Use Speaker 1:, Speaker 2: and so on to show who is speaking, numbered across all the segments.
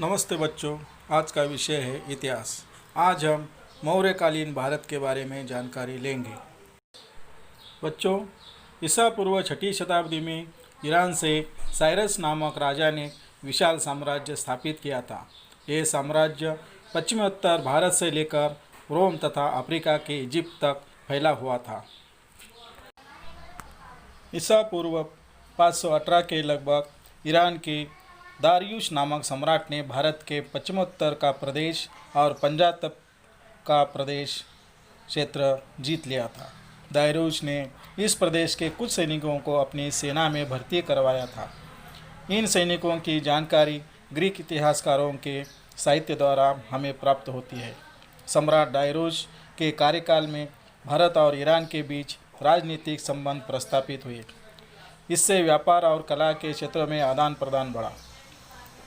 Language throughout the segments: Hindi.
Speaker 1: नमस्ते बच्चों। आज का विषय है इतिहास। आज हम मौर्यकालीन भारत के बारे में जानकारी लेंगे। बच्चों, ईसा पूर्व 6ठी शताब्दी में ईरान से साइरस नामक राजा ने विशाल साम्राज्य स्थापित किया था। यह साम्राज्य पश्चिमोत्तर भारत से लेकर रोम तथा अफ्रीका के इजिप्ट तक फैला हुआ था। ईसा पूर्व 518 के लगभग ईरान के दारियुश नामक सम्राट ने भारत के पश्चिमोत्तर का प्रदेश और पंजाब तक का प्रदेश क्षेत्र जीत लिया था। दारियुश ने इस प्रदेश के कुछ सैनिकों को अपनी सेना में भर्ती करवाया था। इन सैनिकों की जानकारी ग्रीक इतिहासकारों के साहित्य द्वारा हमें प्राप्त होती है। सम्राट दारियुश के कार्यकाल में भारत और ईरान के बीच राजनीतिक संबंध प्रस्थापित हुए। इससे व्यापार और कला के क्षेत्रों में आदान प्रदान बढ़ा।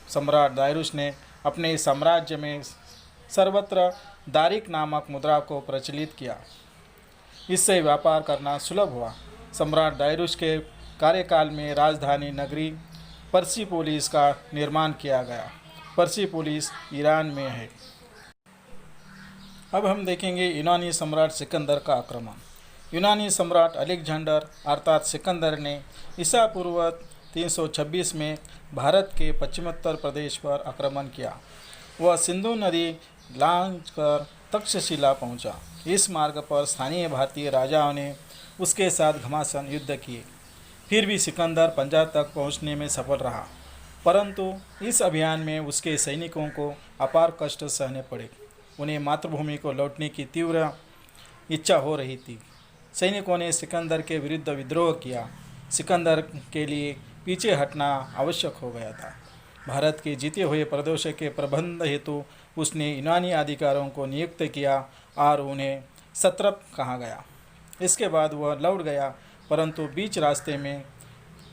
Speaker 1: सम्राट दारियुश ने अपने साम्राज्य में सर्वत्र दारिक नामक मुद्रा को प्रचलित किया। इससे व्यापार करना सुलभ हुआ। सम्राट दारियुश के कार्यकाल में राजधानी नगरी पर्सिपोलिस का निर्माण किया गया। पर्सिपोलिस ईरान में है। अब हम देखेंगे यूनानी सम्राट सिकंदर का आक्रमण। यूनानी सम्राट अलेक्जेंडर अर्थात सिकंदर ने ईसा पूर्व 326 में भारत के पश्चिमोत्तर प्रदेश पर आक्रमण किया। वह सिंधु नदी लांघकर तक्षशिला पहुंचा। इस मार्ग पर स्थानीय भारतीय राजाओं ने उसके साथ घमासान युद्ध किए। फिर भी सिकंदर पंजाब तक पहुंचने में सफल रहा, परंतु इस अभियान में उसके सैनिकों को अपार कष्ट सहने पड़े। उन्हें मातृभूमि को लौटने की तीव्र इच्छा हो रही थी। सैनिकों ने सिकंदर के विरुद्ध विद्रोह किया। सिकंदर के लिए पीछे हटना आवश्यक हो गया था। भारत के जीते हुए प्रदेशों के प्रबंध हेतु उसने यूनानी अधिकारियों को नियुक्त किया और उन्हें सत्रप कहा गया। इसके बाद वह लौट गया, परंतु बीच रास्ते में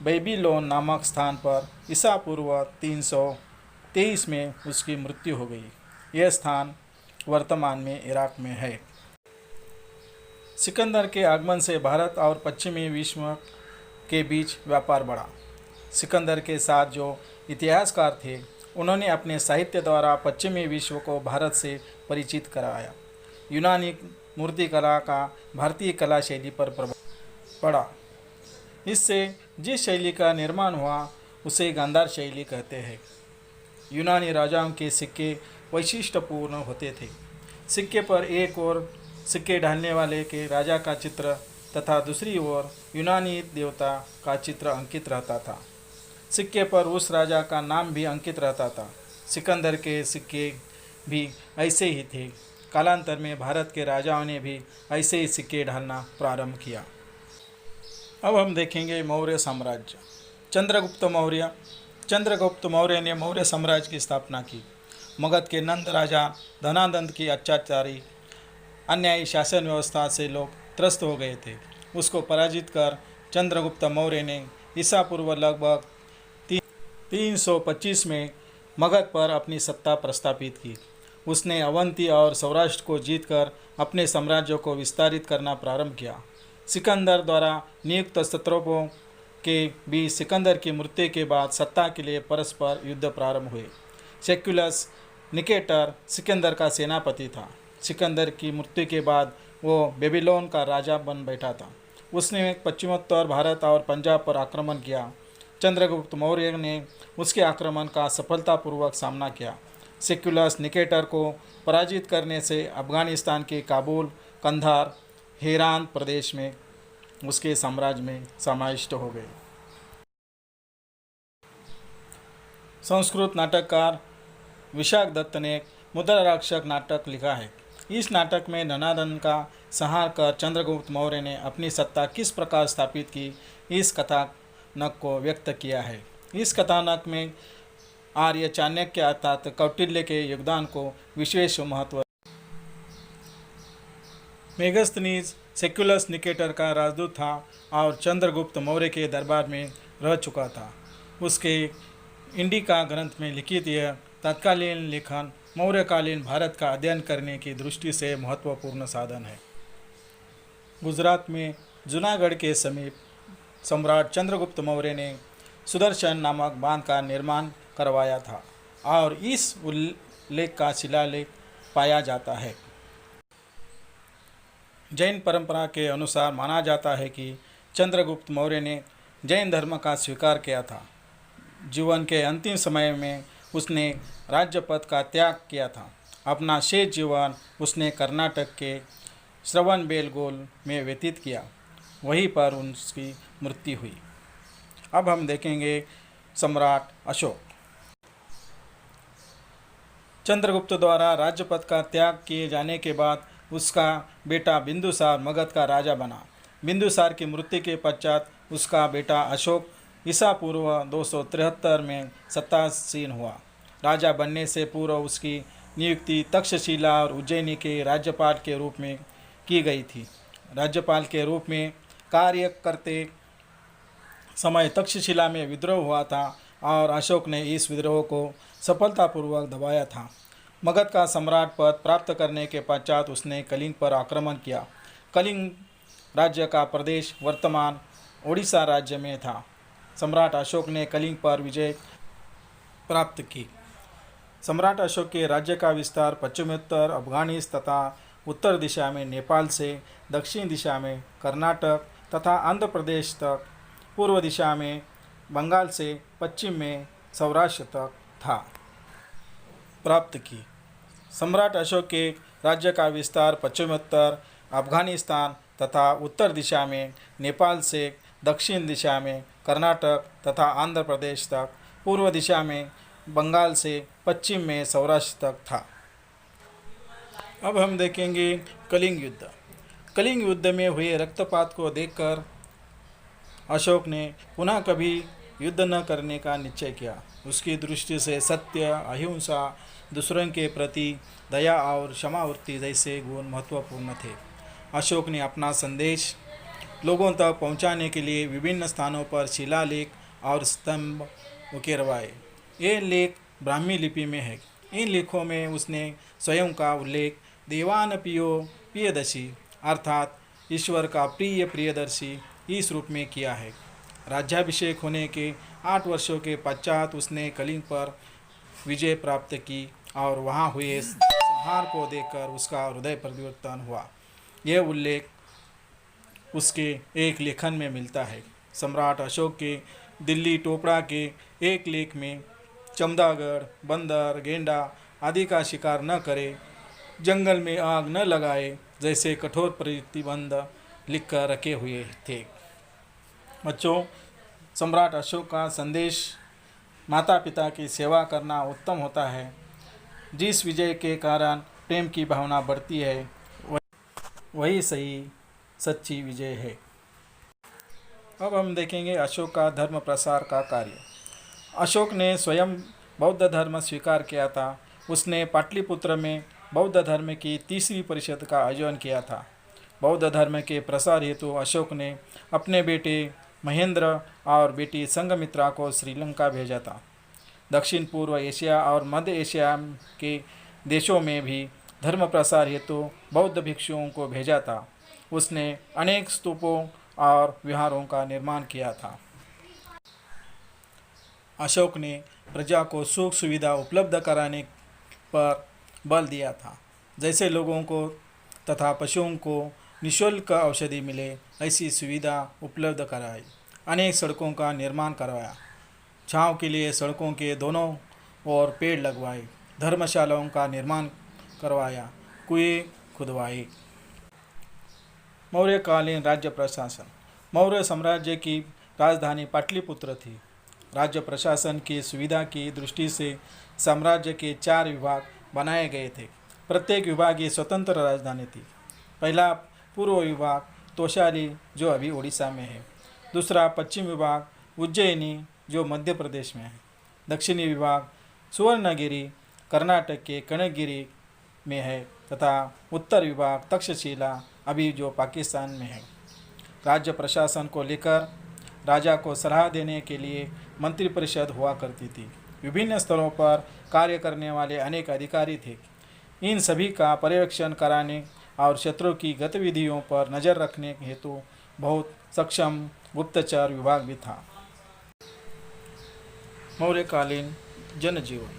Speaker 1: बेबीलोन नामक स्थान पर ईसा पूर्व 323 में उसकी मृत्यु हो गई। यह स्थान वर्तमान में इराक में है। सिकंदर के आगमन से भारत और पश्चिमी विश्व के बीच व्यापार बढ़ा। सिकंदर के साथ जो इतिहासकार थे, उन्होंने अपने साहित्य द्वारा पश्चिमी विश्व को भारत से परिचित कराया। यूनानी मूर्तिकला का भारतीय कला शैली पर प्रभाव पड़ा। इससे जिस शैली का निर्माण हुआ उसे गांधार शैली कहते हैं। यूनानी राजाओं के सिक्के वैशिष्ट्यपूर्ण होते थे। सिक्के पर एक ओर सिक्के ढालने वाले के राजा का चित्र तथा दूसरी ओर यूनानी देवता का चित्र अंकित रहता था। सिक्के पर उस राजा का नाम भी अंकित रहता था। सिकंदर के सिक्के भी ऐसे ही थे। कालांतर में भारत के राजाओं ने भी ऐसे ही सिक्के ढालना प्रारंभ किया। अब हम देखेंगे मौर्य साम्राज्य। चंद्रगुप्त मौर्य ने मौर्य साम्राज्य की स्थापना की। मगध के नंद राजा धनानंद की अत्याचारी अन्यायी शासन व्यवस्था से लोग त्रस्त हो गए थे। उसको पराजित कर चंद्रगुप्त मौर्य ने ईसा पूर्व लगभग 325 में मगध पर अपनी सत्ता प्रस्थापित की। उसने अवंती और सौराष्ट्र को जीतकर अपने साम्राज्य को विस्तारित करना प्रारंभ किया। सिकंदर द्वारा नियुक्त सत्रपों के बीच सिकंदर की मृत्यु के बाद सत्ता के लिए परस्पर युद्ध प्रारंभ हुए। सेक्युलस निकेटर सिकंदर का सेनापति था। सिकंदर की मृत्यु के बाद वो बेबीलोन का राजा बन बैठा था। उसने पश्चिमोत्तर भारत और पंजाब पर आक्रमण किया। चंद्रगुप्त मौर्य ने उसके आक्रमण का सफलतापूर्वक सामना किया। सेक्युलस निकेटर को पराजित करने से अफगानिस्तान के काबुल, कंधार, हेरात प्रदेश में उसके साम्राज्य में समाविष्ट हो गए। संस्कृत नाटककार विशाख दत्त ने मुद्राराक्षक नाटक लिखा है। इस नाटक में धनानंद का संहार कर चंद्रगुप्त मौर्य ने अपनी सत्ता किस प्रकार स्थापित की, इस कथानक को व्यक्त किया है। इस कथानक में आर्य चाणक्य अर्थात कौटिल्य के योगदान को विशेष महत्व। मेगस्थनीज सेक्युलस निकेटर का राजदूत था और चंद्रगुप्त मौर्य के दरबार में रह चुका था। उसके इंडिका ग्रंथ में लिखित यह तत्कालीन लेखन मौर्यकालीन भारत का अध्ययन करने की दृष्टि से महत्वपूर्ण साधन है। गुजरात में जूनागढ़ के समीप सम्राट चंद्रगुप्त मौर्य ने सुदर्शन नामक बांध का निर्माण करवाया था। और इस उल्लेख का शिलालेख पाया जाता है। जैन परंपरा के अनुसार माना जाता है कि चंद्रगुप्त मौर्य ने जैन धर्म का स्वीकार किया था। जीवन के अंतिम समय में उसने राज्य पद का त्याग किया था। अपना शेष जीवन उसने कर्नाटक के श्रवणबेलगोल में व्यतीत किया, वहीं पर उसकी मृत्यु हुई। अब हम देखेंगे सम्राट अशोक। चंद्रगुप्त द्वारा राज्य पद का त्याग किए जाने के बाद उसका बेटा बिंदुसार मगध का राजा बना। बिंदुसार की मृत्यु के पश्चात उसका बेटा अशोक ईसा पूर्व 273 में सत्तासीन हुआ। राजा बनने से पूर्व उसकी नियुक्ति तक्षशिला और उज्जैनी के राज्यपाल के रूप में की गई थी। राज्यपाल के रूप में कार्य करते समय तक्षशिला में विद्रोह हुआ था और अशोक ने इस विद्रोह को सफलतापूर्वक दबाया था। मगध का सम्राट पद प्राप्त करने के पश्चात उसने कलिंग पर आक्रमण किया। कलिंग राज्य का प्रदेश वर्तमान ओडिशा राज्य में था। सम्राट अशोक ने कलिंग पर विजय प्राप्त की। सम्राट अशोक के राज्य का विस्तार पश्चिमोत्तर अफगानिस्तान तथा उत्तर दिशा में नेपाल से दक्षिण दिशा में कर्नाटक तथा आंध्र प्रदेश तक, पूर्व दिशा में बंगाल से पश्चिम में सौराष्ट्र तक था प्राप्त की। सम्राट अशोक के राज्य का विस्तार पश्चिमोत्तर अफगानिस्तान तथा उत्तर दिशा में नेपाल से दक्षिण दिशा में कर्नाटक तथा आंध्र प्रदेश तक, पूर्व दिशा में बंगाल से पश्चिम में सौराष्ट्र तक था। अब हम देखेंगे कलिंग युद्ध। कलिंग युद्ध में हुए रक्तपात को देखकर अशोक ने पुनः कभी युद्ध न करने का निश्चय किया। उसकी दृष्टि से सत्य, अहिंसा, दूसरों के प्रति दया और क्षमावृत्ति जैसे गुण महत्वपूर्ण थे। अशोक ने अपना संदेश लोगों तक पहुंचाने के लिए विभिन्न स्थानों पर शिलालेख और स्तंभ उकेरवाए। ये लेख ब्राह्मी लिपि में है। इन लेखों में उसने स्वयं का उल्लेख देवान पियो प्रियदर्शी अर्थात ईश्वर का प्रिय प्रियदर्शी इस रूप में किया है। राज्याभिषेक होने के 8 वर्षों के पश्चात उसने कलिंग पर विजय प्राप्त की और वहाँ हुए संहार को देखकर उसका हृदय परिवर्तन हुआ। यह उल्लेख उसके एक लेखन में मिलता है। सम्राट अशोक के दिल्ली टोपड़ा के एक लेख में चमदागढ़, बंदर, गेंडा आदि का शिकार न करे, जंगल में आग न लगाए जैसे कठोर प्रतिबंध लिखकर रखे हुए थे। बच्चों, सम्राट अशोक का संदेश माता पिता की सेवा करना उत्तम होता है। जिस विजय के कारण प्रेम की भावना बढ़ती है वही सही सच्ची विजय है। अब हम देखेंगे अशोक का धर्म प्रसार का कार्य। अशोक ने स्वयं बौद्ध धर्म स्वीकार किया था। उसने पाटलिपुत्र में बौद्ध धर्म की तीसरी परिषद का आयोजन किया था। बौद्ध धर्म के प्रसार हेतु अशोक ने अपने बेटे महेंद्र और बेटी संघमित्रा को श्रीलंका भेजा था। दक्षिण पूर्व एशिया और मध्य एशिया के देशों में भी धर्म प्रसार हेतु बौद्ध भिक्षुओं को भेजा था। उसने अनेक स्तूपों और विहारों का निर्माण किया था। अशोक ने प्रजा को सुख सुविधा उपलब्ध कराने पर बल दिया था। जैसे लोगों को तथा पशुओं को निःशुल्क औषधि मिले ऐसी सुविधा उपलब्ध कराई। अनेक सड़कों का निर्माण करवाया। छांव के लिए सड़कों के दोनों ओर पेड़ लगवाए। धर्मशालाओं का निर्माण करवाया। कुएं खुदवाए। मौर्यकालीन राज्य प्रशासन। मौर्य साम्राज्य की राजधानी पाटलिपुत्र थी। राज्य प्रशासन की सुविधा की दृष्टि से साम्राज्य के 4 विभाग बनाए गए थे। प्रत्येक विभाग की स्वतंत्र राजधानी थी। पहला पूर्व विभाग तोशाली जो अभी उड़ीसा में है। दूसरा पश्चिम विभाग उज्जैनी जो मध्य प्रदेश में है। दक्षिणी विभाग सुवर्णगिरी कर्नाटक के कनकगिरी में है तथा उत्तर विभाग तक्षशिला अभी जो पाकिस्तान में है। राज्य प्रशासन को लेकर राजा को सलाह देने के लिए मंत्रिपरिषद हुआ करती थी। विभिन्न स्तरों पर कार्य करने वाले अनेक अधिकारी थे। इन सभी का पर्यवेक्षण कराने और शत्रु की गतिविधियों पर नज़र रखने हेतु बहुत सक्षम गुप्तचर विभाग भी था। मौर्यकालीन जनजीवन।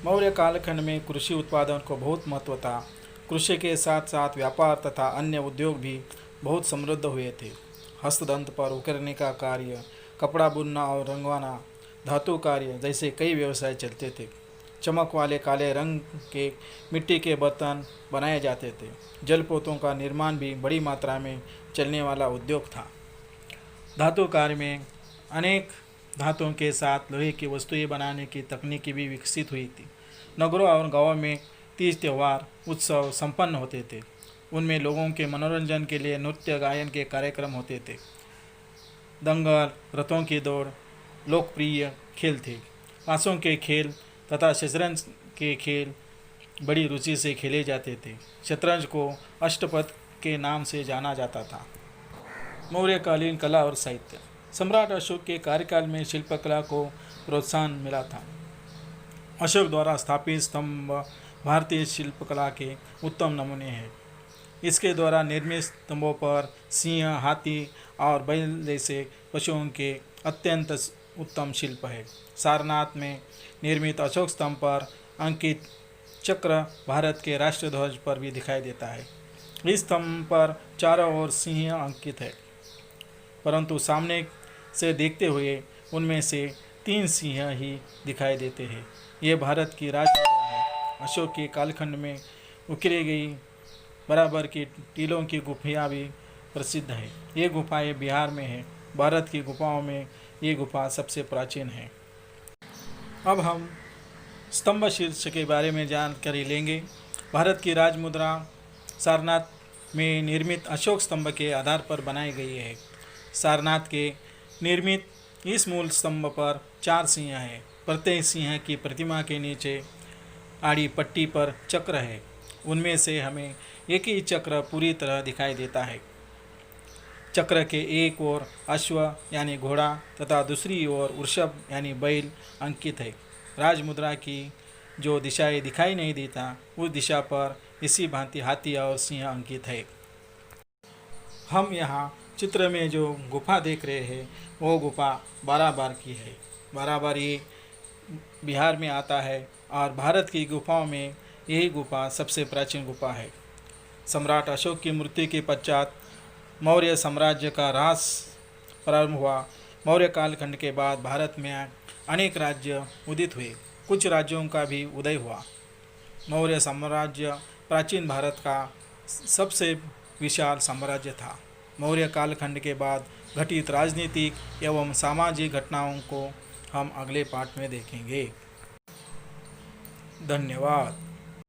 Speaker 1: मौर्य कालखंड में कृषि उत्पादन को बहुत महत्व था। कृषि के साथ साथ व्यापार तथा अन्य उद्योग भी बहुत समृद्ध हुए थे। हस्तदंत पर उकेरने का कार्य, कपड़ा बुनना और रंगवाना, धातु कार्य जैसे कई व्यवसाय चलते थे। चमक वाले काले रंग के मिट्टी के बर्तन बनाए जाते थे। जलपोतों का निर्माण भी बड़ी मात्रा में चलने वाला उद्योग था। धातु कार्य में अनेक धातुओं के साथ लोहे की वस्तुएं बनाने की तकनीकी भी विकसित हुई थी। नगरों और गांवों में तीज त्यौहार उत्सव संपन्न होते थे। उनमें लोगों के मनोरंजन के लिए नृत्य गायन के कार्यक्रम होते थे। दंगल, रथों की दौड़ लोकप्रिय खेल थे। ताशों के खेल तथा शतरंज के खेल बड़ी रुचि से खेले जाते थे। शतरंज को अष्टपद के नाम से जाना जाता था। मौर्यकालीन कला और साहित्य। सम्राट अशोक के कार्यकाल में शिल्पकला को प्रोत्साहन मिला था। अशोक द्वारा स्थापित स्तंभ भारतीय शिल्पकला के उत्तम नमूने हैं। इसके द्वारा निर्मित स्तंभों पर सिंह, हाथी और बैल जैसे पशुओं के अत्यंत उत्तम शिल्प है। सारनाथ में निर्मित अशोक स्तंभ पर अंकित चक्र भारत के राष्ट्रध्वज पर भी दिखाई देता है। इस स्तंभ पर चारों ओर सिंह अंकित है, परंतु सामने से देखते हुए उनमें से 3 सिंह ही दिखाई देते हैं। ये भारत की राजमुद्रा है। अशोक के कालखंड में उकेरी गई बराबर की टीलों की गुफाएं भी प्रसिद्ध है। ये गुफाएं बिहार में है। भारत की गुफाओं में ये गुफा सबसे प्राचीन है। अब हम स्तंभ शीर्ष के बारे में जानकारी लेंगे। भारत की राजमुद्रा सारनाथ में निर्मित अशोक स्तंभ के आधार पर बनाई गई है। सारनाथ के निर्मित इस मूल स्तंभ पर 4 सिंह हैं। प्रत्येक सिंह की प्रतिमा के नीचे आड़ी पट्टी पर चक्र है। उनमें से हमें एक ही चक्र पूरी तरह दिखाई देता है। चक्र के एक ओर अश्व यानी घोड़ा तथा दूसरी ओर वृषभ यानी बैल अंकित है। राजमुद्रा की जो दिशाएं दिखाई नहीं देता उस दिशा पर इसी भांति हाथी और सिंह अंकित है। हम यहाँ चित्र में जो गुफा देख रहे हैं वो गुफा बाराबार की है। बाराबार ये बिहार में आता है और भारत की गुफाओं में यही गुफा सबसे प्राचीन गुफा है। सम्राट अशोक की मृत्यु के पश्चात मौर्य साम्राज्य का ह्रास प्रारंभ हुआ। मौर्य कालखंड के बाद भारत में अनेक राज्य उदित हुए। कुछ राज्यों का भी उदय हुआ। मौर्य साम्राज्य प्राचीन भारत का सबसे विशाल साम्राज्य था। मौर्य कालखंड के बाद घटित राजनीतिक एवं सामाजिक घटनाओं को हम अगले पाठ में देखेंगे। धन्यवाद।